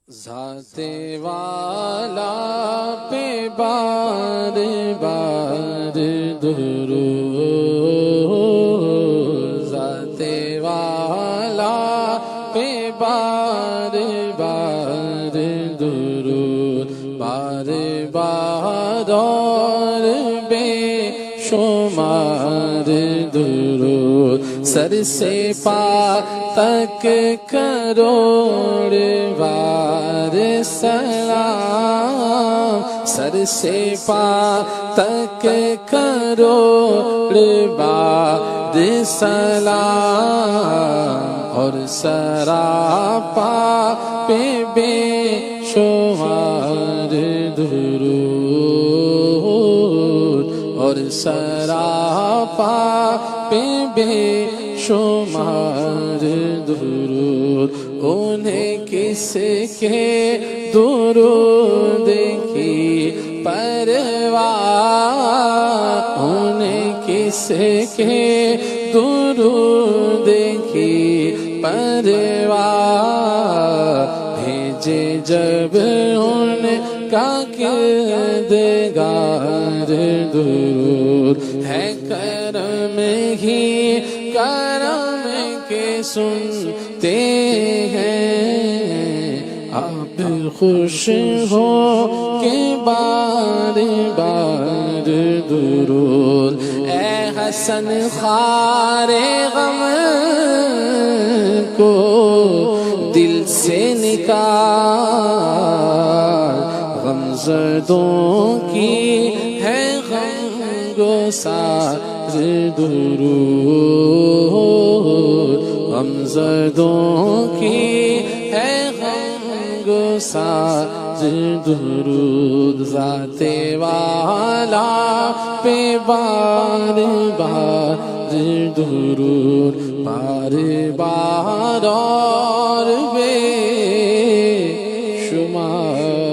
ذات والا پہ بار بار درود، ذات والا پہ بار بار درود، بار بار اور بے شمار درود، سر سے پا تک کروڑ بار سلام، سر سے پا تک کروڑ بار سلام، اور سراپا پہ بے شمار درود، اور سراپا پہ بے شمار درود، انہیں کس کے درود کی پرواہ، انہیں کس کے درود کی پرواہ، بھیجے جب ان کا کردگار درود، ہے کرم ہی کرم کے سنتے ہیں، آپ خوش ہو کہ بار بار درود، اے حسن خار غم کو دل سے نکال، غم زدوں کی ہے غم گسار درود، غم زدوں کی ہے غم گسار درود، ذات والا پہ بار بار درود، بار بار اور بے شمار